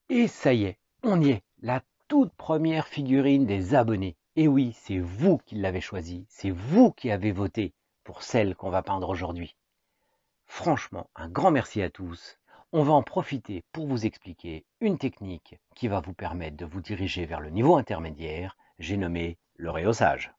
Et ça y est, on y est, la toute première figurine des abonnés. Et oui, c'est vous qui l'avez choisie, c'est vous qui avez voté pour celle qu'on va peindre aujourd'hui. Franchement, un grand merci à tous. On va en profiter pour vous expliquer une technique qui va vous permettre de vous diriger vers le niveau intermédiaire, j'ai nommé le rehaussage.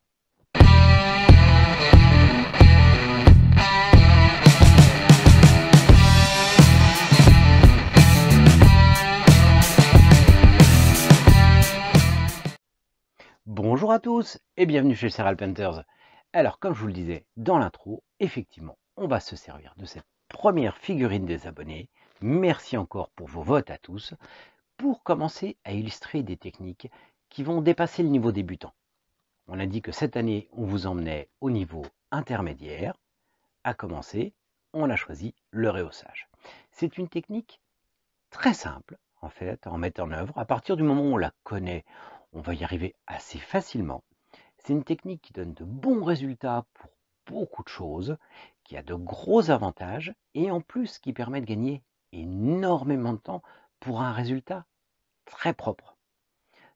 Bonjour à tous et bienvenue chez Ceral Painters. Alors comme je vous le disais dans l'intro, effectivement, on va se servir de cette première figurine des abonnés. Merci encore pour vos votes à tous, pour commencer à illustrer des techniques qui vont dépasser le niveau débutant. On a dit que cette année, on vous emmenait au niveau intermédiaire. À commencer, on a choisi le rehaussage. C'est une technique très simple, en fait, à mettre en œuvre. À partir du moment où on la connaît, on va y arriver assez facilement. C'est une technique qui donne de bons résultats pour beaucoup de choses, qui a de gros avantages et en plus qui permet de gagner énormément de temps pour un résultat très propre.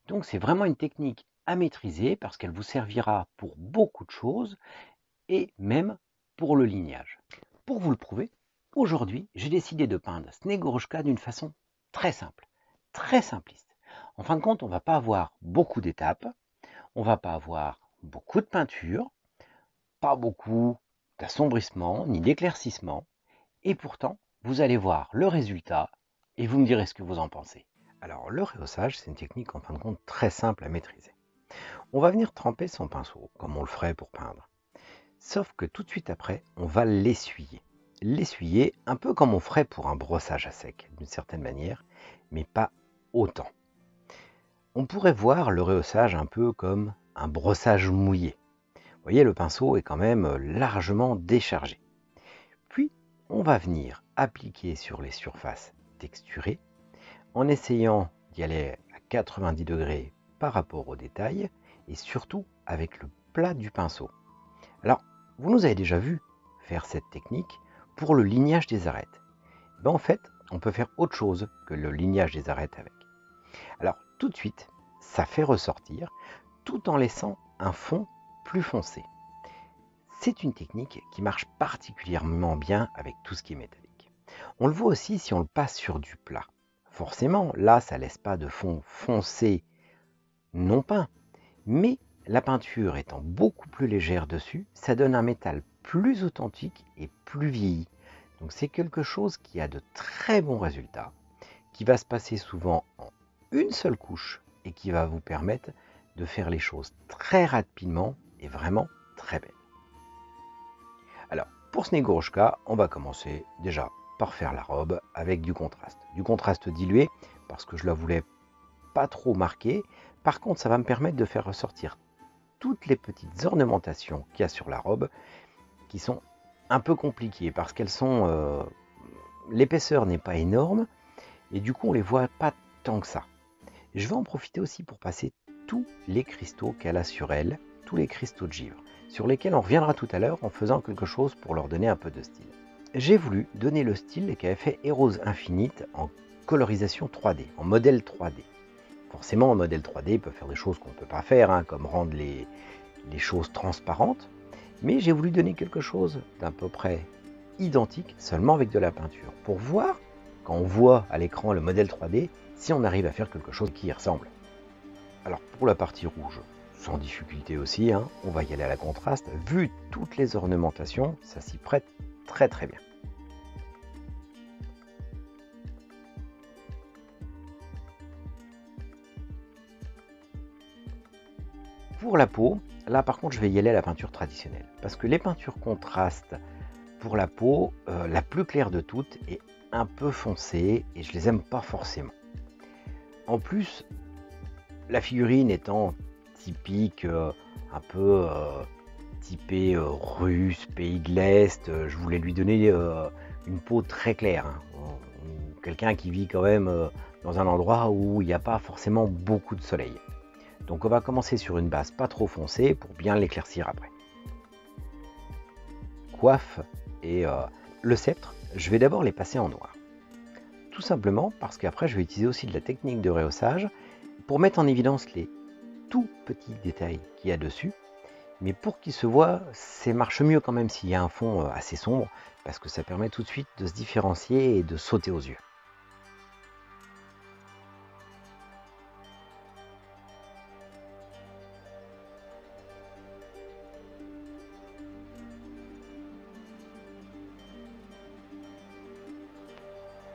Donc c'est vraiment une technique à maîtriser parce qu'elle vous servira pour beaucoup de choses et même pour le lignage. Pour vous le prouver, aujourd'hui j'ai décidé de peindre Snegorojka d'une façon très simple, très simpliste. En fin de compte, on ne va pas avoir beaucoup d'étapes, on ne va pas avoir beaucoup de peinture, pas beaucoup d'assombrissement ni d'éclaircissement, et pourtant, vous allez voir le résultat et vous me direz ce que vous en pensez. Alors, le rehaussage, c'est une technique en fin de compte très simple à maîtriser. On va venir tremper son pinceau, comme on le ferait pour peindre. Sauf que tout de suite après, on va l'essuyer. L'essuyer un peu comme on ferait pour un brossage à sec, d'une certaine manière, mais pas autant. On pourrait voir le rehaussage un peu comme un brossage mouillé. Vous voyez, le pinceau est quand même largement déchargé. Puis, on va venir appliquer sur les surfaces texturées, en essayant d'y aller à 90 degrés par rapport au détail, et surtout avec le plat du pinceau. Alors, vous nous avez déjà vu faire cette technique pour le lignage des arêtes. En fait, on peut faire autre chose que le lignage des arêtes avec. Alors, tout de suite, ça fait ressortir, tout en laissant un fond plus foncé. C'est une technique qui marche particulièrement bien avec tout ce qui est métallique. On le voit aussi si on le passe sur du plat. Forcément, là, ça ne laisse pas de fond foncé non peint, mais la peinture étant beaucoup plus légère dessus, ça donne un métal plus authentique et plus vieilli. Donc c'est quelque chose qui a de très bons résultats, qui va se passer souvent en une seule couche et qui va vous permettre de faire les choses très rapidement et vraiment très belles. Alors pour Snegorojka, on va commencer déjà par faire la robe avec du contraste dilué parce que je la voulais pas trop marquée. Par contre, ça va me permettre de faire ressortir toutes les petites ornementations qu'il y a sur la robe qui sont un peu compliquées parce qu'elles sont l'épaisseur n'est pas énorme et du coup on les voit pas tant que ça. Je vais en profiter aussi pour passer tous les cristaux qu'elle a sur elle, tous les cristaux de givre, sur lesquels on reviendra tout à l'heure en faisant quelque chose pour leur donner un peu de style. J'ai voulu donner le style qu'avait fait Heroes Infinite en colorisation 3D, en modèle 3D. Forcément, en modèle 3D, il peut faire des choses qu'on ne peut pas faire, comme rendre les choses transparentes, mais j'ai voulu donner quelque chose d'à peu près identique, seulement avec de la peinture, pour voir, quand on voit à l'écran le modèle 3D, si on arrive à faire quelque chose qui y ressemble. Alors pour la partie rouge, sans difficulté aussi, on va y aller à la contraste. Vu toutes les ornementations, ça s'y prête très très bien. Pour la peau, là par contre je vais y aller à la peinture traditionnelle, parce que les peintures contrastes pour la peau, la plus claire de toutes est un peu foncée et je les aime pas forcément. En plus, la figurine étant typique, un peu typée russe, pays de l'Est, je voulais lui donner une peau très claire. Quelqu'un qui vit quand même dans un endroit où il n'y a pas forcément beaucoup de soleil. Donc on va commencer sur une base pas trop foncée pour bien l'éclaircir après. Coiffe et le sceptre, je vais d'abord les passer en noir. Tout simplement parce qu'après je vais utiliser aussi de la technique de rehaussage pour mettre en évidence les tout petits détails qu'il y a dessus. Mais pour qu'il se voit, c'est marche mieux quand même s'il y a un fond assez sombre, parce que ça permet tout de suite de se différencier et de sauter aux yeux.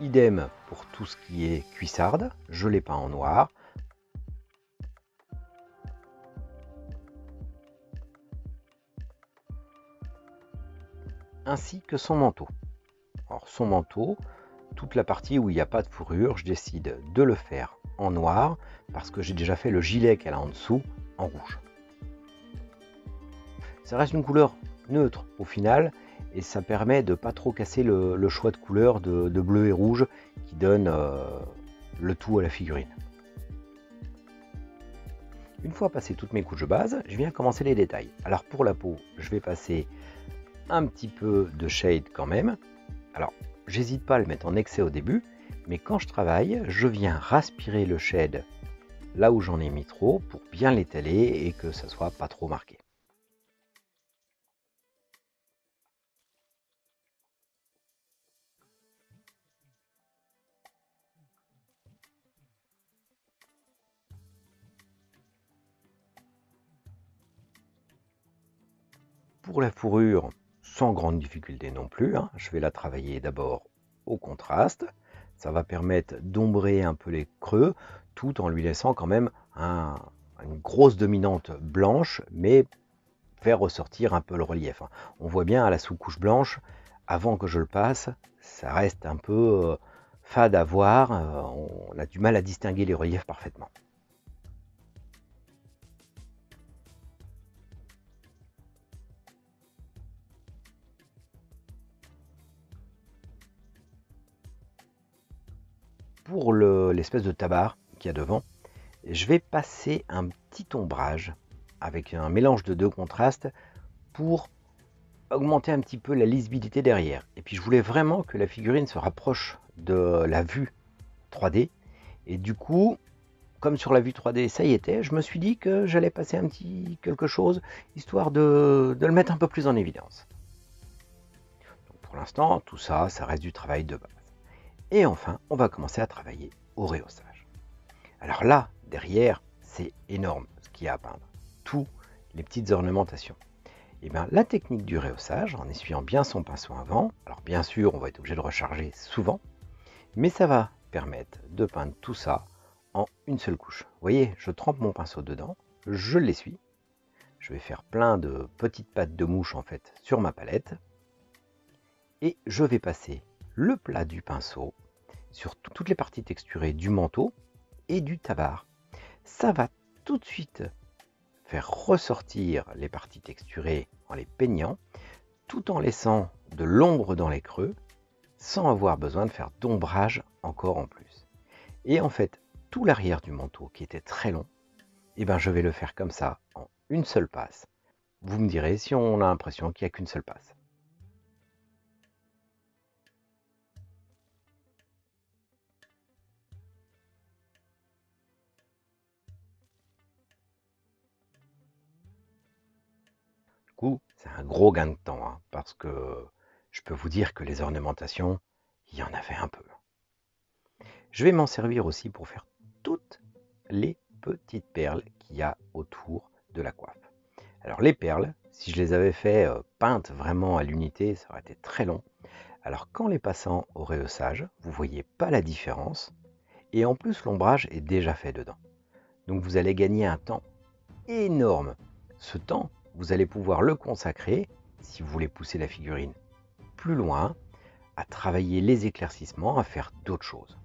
Idem pour tout ce qui est cuissarde, je l'ai peint en noir. Ainsi que son manteau. Alors son manteau, toute la partie où il n'y a pas de fourrure, je décide de le faire en noir parce que j'ai déjà fait le gilet qu'elle a en dessous en rouge. Ça reste une couleur neutre au final et ça permet de pas trop casser le choix de couleurs de bleu et rouge qui donne le tout à la figurine. Une fois passé toutes mes couches de base, je viens commencer les détails. Alors pour la peau, je vais passer un petit peu de shade quand même. Alors, j'hésite pas à le mettre en excès au début, mais quand je travaille, je viens raspirer le shade là où j'en ai mis trop pour bien l'étaler et que ça soit pas trop marqué. Pour la fourrure, sans grande difficulté non plus, hein, je vais la travailler d'abord au contraste. Ça va permettre d'ombrer un peu les creux, tout en lui laissant quand même une grosse dominante blanche, mais faire ressortir un peu le relief. On voit bien à la sous-couche blanche, avant que je le passe, ça reste un peu fade à voir, on a du mal à distinguer les reliefs parfaitement. Pour l'espèce de tabard qu'il y a devant, je vais passer un petit ombrage avec un mélange de deux contrastes pour augmenter un petit peu la lisibilité derrière. Et puis je voulais vraiment que la figurine se rapproche de la vue 3D. Et du coup, comme sur la vue 3D, ça y était, je me suis dit que j'allais passer un petit quelque chose, histoire de le mettre un peu plus en évidence. Donc pour l'instant, tout ça, ça reste du travail de base. Et enfin, on va commencer à travailler au rehaussage. Alors là, derrière, c'est énorme ce qu'il y a à peindre. Tous les petites ornementations. Et bien, la technique du rehaussage, en essuyant bien son pinceau avant, alors bien sûr, on va être obligé de recharger souvent, mais ça va permettre de peindre tout ça en une seule couche. Vous voyez, je trempe mon pinceau dedans, je l'essuie, je vais faire plein de petites pattes de mouche en fait sur ma palette, et je vais passer le plat du pinceau sur toutes les parties texturées du manteau et du tabard. Ça va tout de suite faire ressortir les parties texturées en les peignant, tout en laissant de l'ombre dans les creux, sans avoir besoin de faire d'ombrage encore en plus. Et en fait, tout l'arrière du manteau, qui était très long, et ben je vais le faire comme ça, en une seule passe. Vous me direz si on a l'impression qu'il n'y a qu'une seule passe. Du coup, c'est un gros gain de temps, hein, parce que je peux vous dire que les ornementations, il y en avait un peu. Je vais m'en servir aussi pour faire toutes les petites perles qu'il y a autour de la coiffe. Alors les perles, si je les avais fait peintes vraiment à l'unité, ça aurait été très long. Alors qu'en les passant au rehaussage, vous ne voyez pas la différence. Et en plus, l'ombrage est déjà fait dedans. Donc vous allez gagner un temps énorme. Ce temps, vous allez pouvoir le consacrer, si vous voulez pousser la figurine plus loin, à travailler les éclaircissements, à faire d'autres choses.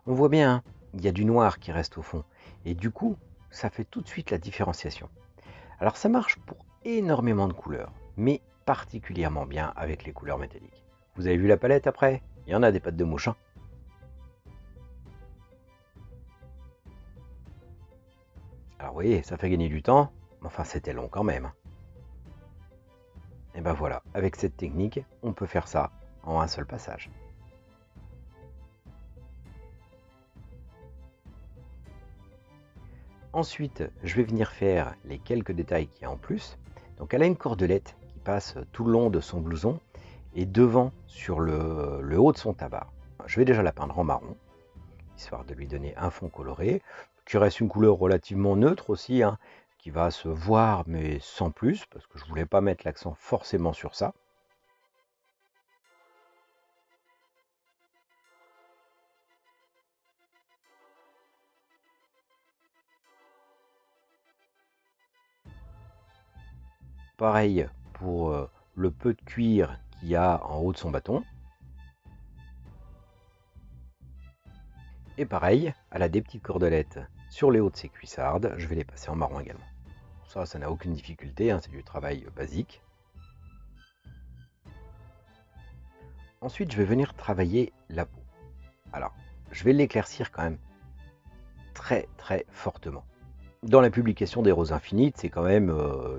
On voit bien, hein, il y a du noir qui reste au fond. Et du coup, ça fait tout de suite la différenciation. Alors ça marche pour énormément de couleurs, mais particulièrement bien avec les couleurs métalliques. Vous avez vu la palette après? Il y en a des pattes de mouche. Hein. Alors vous voyez, ça fait gagner du temps, mais enfin c'était long quand même. Et ben voilà, avec cette technique, on peut faire ça en un seul passage. Ensuite, je vais venir faire les quelques détails qu'il y a en plus. Donc elle a une cordelette qui passe tout le long de son blouson et devant sur le haut de son tabard. Je vais déjà la peindre en marron, histoire de lui donner un fond coloré, qui reste une couleur relativement neutre aussi, hein, qui va se voir mais sans plus, parce que je voulais pas mettre l'accent forcément sur ça. Pareil pour le peu de cuir qu'il y a en haut de son bâton. Et pareil, elle a des petites cordelettes sur les hauts de ses cuissardes, je vais les passer en marron également. Ça n'a aucune difficulté, hein, c'est du travail basique. Ensuite, je vais venir travailler la peau. Alors, je vais l'éclaircir quand même très très fortement. Dans la publication des Roses Infinites, c'est quand même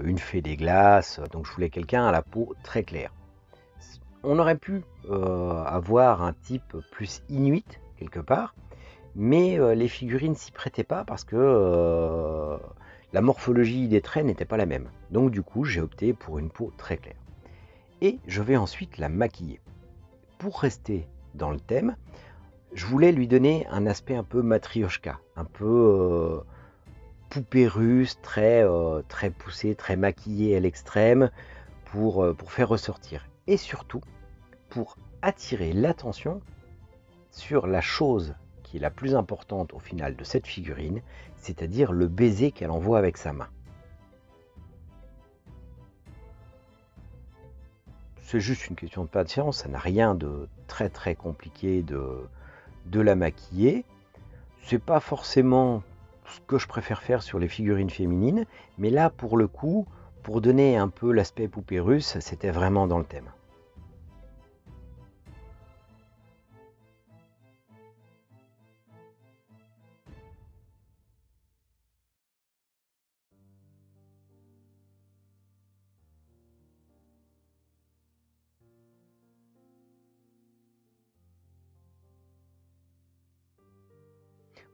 une fée des glaces, donc je voulais quelqu'un à la peau très claire. On aurait pu avoir un type plus inuit quelque part, mais les figurines s'y prêtaient pas parce que la morphologie des traits n'était pas la même. Donc du coup, j'ai opté pour une peau très claire. Et je vais ensuite la maquiller. Pour rester dans le thème, je voulais lui donner un aspect un peu matrioshka, un peu poupée russe, très poussée, très maquillée à l'extrême, pour faire ressortir. Et surtout, pour attirer l'attention sur la chose qui est la plus importante au final de cette figurine, c'est-à-dire le baiser qu'elle envoie avec sa main. C'est juste une question de patience, ça n'a rien de très très compliqué de la maquiller. C'est pas forcément ce que je préfère faire sur les figurines féminines, mais là pour le coup, pour donner un peu l'aspect poupée russe, c'était vraiment dans le thème.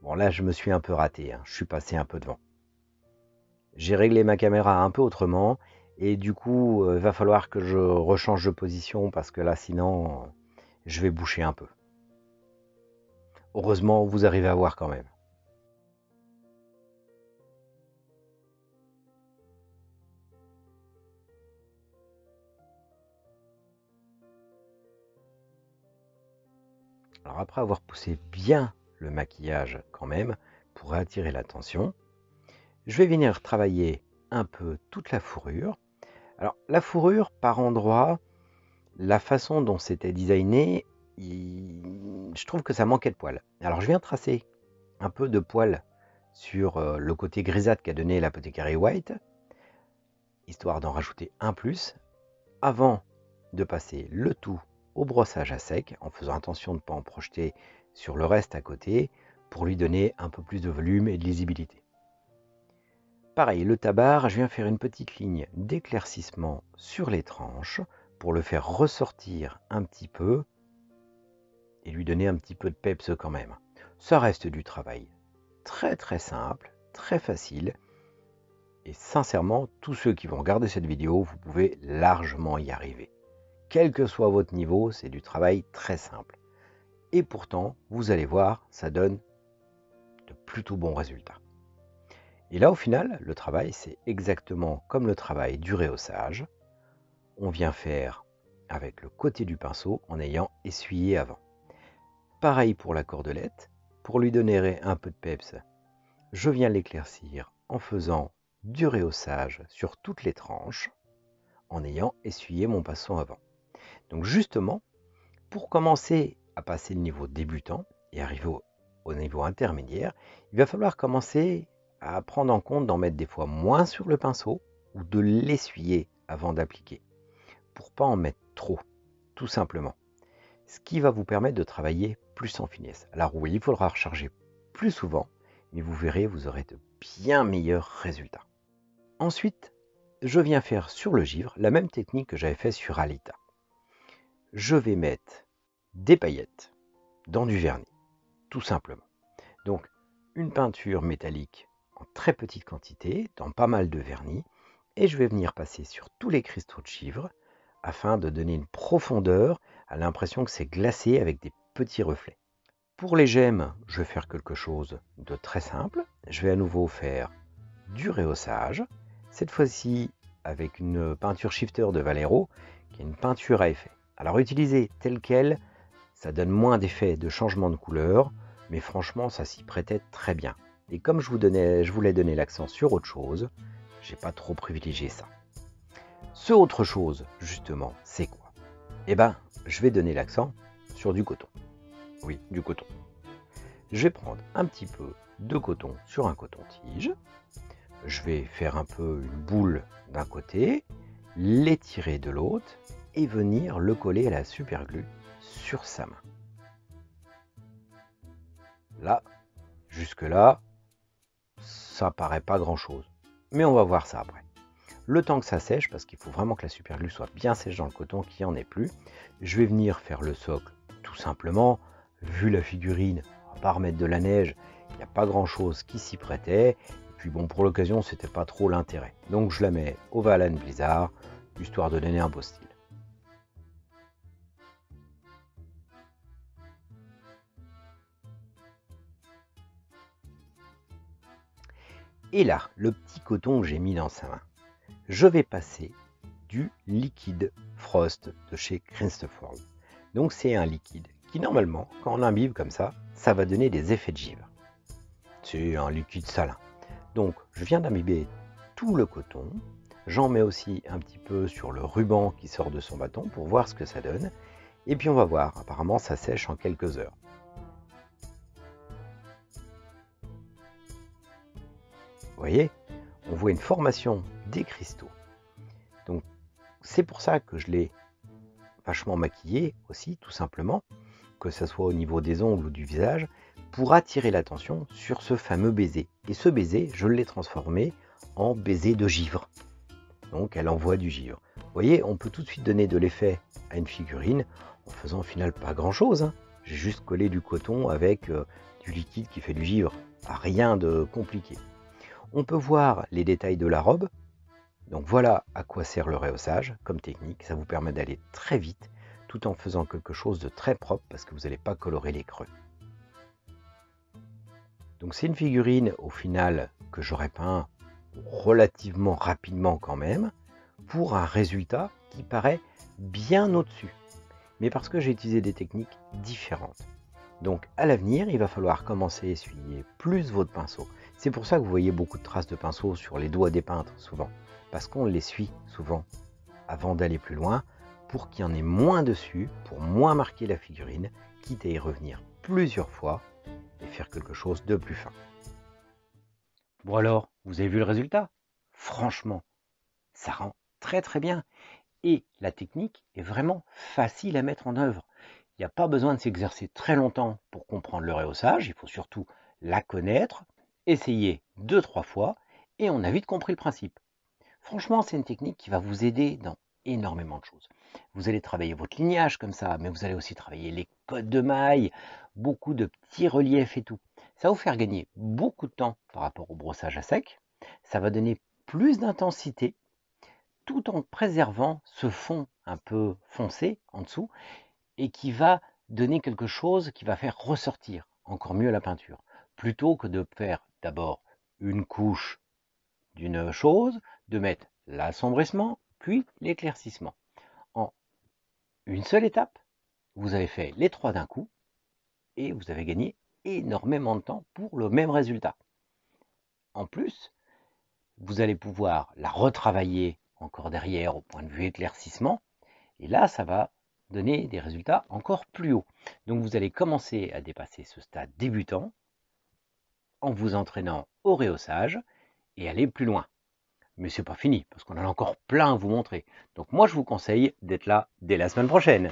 Bon là je me suis un peu raté, hein. Je suis passé un peu devant. J'ai réglé ma caméra un peu autrement, et du coup il va falloir que je rechange de position parce que là sinon je vais boucher un peu. Heureusement vous arrivez à voir quand même. Alors après avoir poussé bien le maquillage quand même, pour attirer l'attention, je vais venir travailler un peu toute la fourrure. Alors la fourrure par endroit, la façon dont c'était designé, je trouve que ça manquait de poils. Alors je viens tracer un peu de poils sur le côté grisâtre qu'a donné l'Apothecary White, histoire d'en rajouter un plus, avant de passer le tout au brossage à sec, en faisant attention de ne pas en projeter sur le reste à côté, pour lui donner un peu plus de volume et de lisibilité. Pareil, le tabard, je viens faire une petite ligne d'éclaircissement sur les tranches, pour le faire ressortir un petit peu, et lui donner un petit peu de peps quand même. Ça reste du travail très très simple, très facile, et sincèrement, tous ceux qui vont regarder cette vidéo, vous pouvez largement y arriver. Quel que soit votre niveau, c'est du travail très simple. Et pourtant, vous allez voir, ça donne de plutôt bons résultats. Et là, au final, le travail, c'est exactement comme le travail du rehaussage. On vient faire avec le côté du pinceau en ayant essuyé avant. Pareil pour la cordelette. Pour lui donner un peu de peps, je viens l'éclaircir en faisant du rehaussage sur toutes les tranches, en ayant essuyé mon pinceau avant. Donc justement, pour commencer à passer le niveau débutant et arriver au niveau intermédiaire, il va falloir commencer à prendre en compte d'en mettre des fois moins sur le pinceau ou de l'essuyer avant d'appliquer, pour pas en mettre trop, tout simplement. Ce qui va vous permettre de travailler plus en finesse. Alors oui, il faudra recharger plus souvent, mais vous verrez, vous aurez de bien meilleurs résultats. Ensuite, je viens faire sur le givre la même technique que j'avais fait sur Alita. Je vais mettre des paillettes dans du vernis, tout simplement. Donc, une peinture métallique en très petite quantité, dans pas mal de vernis, et je vais venir passer sur tous les cristaux de givre afin de donner une profondeur à l'impression que c'est glacé avec des petits reflets. Pour les gemmes, je vais faire quelque chose de très simple. Je vais à nouveau faire du rehaussage, cette fois-ci avec une peinture shifter de Vallejo, qui est une peinture à effet. Alors utilisée telle qu'elle, ça donne moins d'effet de changement de couleur, mais franchement ça s'y prêtait très bien. Et comme je voulais donner l'accent sur autre chose, j'ai pas trop privilégié ça. Ce autre chose, justement, c'est quoi? Eh ben, je vais donner l'accent sur du coton. Oui, du coton. Je vais prendre un petit peu de coton sur un coton-tige. Je vais faire un peu une boule d'un côté, l'étirer de l'autre et venir le coller à la superglue sur sa main. Là, jusque-là, ça paraît pas grand-chose. Mais on va voir ça après. Le temps que ça sèche, parce qu'il faut vraiment que la superglue soit bien sèche dans le coton, qu'il n'y en ait plus, je vais venir faire le socle tout simplement. Vu la figurine, à part mettre de la neige, il n'y a pas grand-chose qui s'y prêtait. Et puis bon, pour l'occasion, c'était pas trop l'intérêt. Donc je la mets au Valheim Blizzard, histoire de donner un beau style. Et là, le petit coton que j'ai mis dans sa main, je vais passer du liquide Frost de chez Christopher. Donc c'est un liquide qui normalement, quand on l'imbibe comme ça va donner des effets de givre. C'est un liquide salin. Donc je viens d'imbiber tout le coton, j'en mets aussi un petit peu sur le ruban qui sort de son bâton pour voir ce que ça donne. Et puis on va voir, apparemment ça sèche en quelques heures. Vous voyez, on voit une formation des cristaux. Donc c'est pour ça que je l'ai vachement maquillé aussi, tout simplement, que ce soit au niveau des ongles ou du visage, pour attirer l'attention sur ce fameux baiser. Et ce baiser, je l'ai transformé en baiser de givre. Donc elle envoie du givre. Vous voyez, on peut tout de suite donner de l'effet à une figurine en faisant au final pas grand chose. J'ai juste collé du coton avec du liquide qui fait du givre. Rien de compliqué. On peut voir les détails de la robe. Donc voilà à quoi sert le rehaussage comme technique. Ça vous permet d'aller très vite tout en faisant quelque chose de très propre parce que vous n'allez pas colorer les creux. Donc c'est une figurine au final que j'aurais peint relativement rapidement quand même pour un résultat qui paraît bien au-dessus. Mais parce que j'ai utilisé des techniques différentes. Donc à l'avenir, il va falloir commencer à essuyer plus votre pinceau. C'est pour ça que vous voyez beaucoup de traces de pinceau sur les doigts des peintres souvent. Parce qu'on l'essuie souvent avant d'aller plus loin pour qu'il y en ait moins dessus, pour moins marquer la figurine, quitte à y revenir plusieurs fois et faire quelque chose de plus fin. Bon alors, vous avez vu le résultat? Franchement, ça rend très très bien. Et la technique est vraiment facile à mettre en œuvre. Il n'y a pas besoin de s'exercer très longtemps pour comprendre le rehaussage, il faut surtout la connaître, essayer 2-3 fois, et on a vite compris le principe. Franchement, c'est une technique qui va vous aider dans énormément de choses. Vous allez travailler votre lignage comme ça, mais vous allez aussi travailler les codes de mailles, beaucoup de petits reliefs et tout. Ça va vous faire gagner beaucoup de temps par rapport au brossage à sec. Ça va donner plus d'intensité tout en préservant ce fond un peu foncé en dessous et qui va donner quelque chose qui va faire ressortir encore mieux la peinture. Plutôt que de faire d'abord une couche d'une chose, de mettre l'assombrissement, puis l'éclaircissement. En une seule étape, vous avez fait les trois d'un coup et vous avez gagné énormément de temps pour le même résultat. En plus, vous allez pouvoir la retravailler encore derrière au point de vue éclaircissement et là, ça va donner des résultats encore plus hauts. Donc vous allez commencer à dépasser ce stade débutant en vous entraînant au rehaussage et aller plus loin. Mais c'est pas fini, parce qu'on en a encore plein à vous montrer. Donc moi, je vous conseille d'être là dès la semaine prochaine.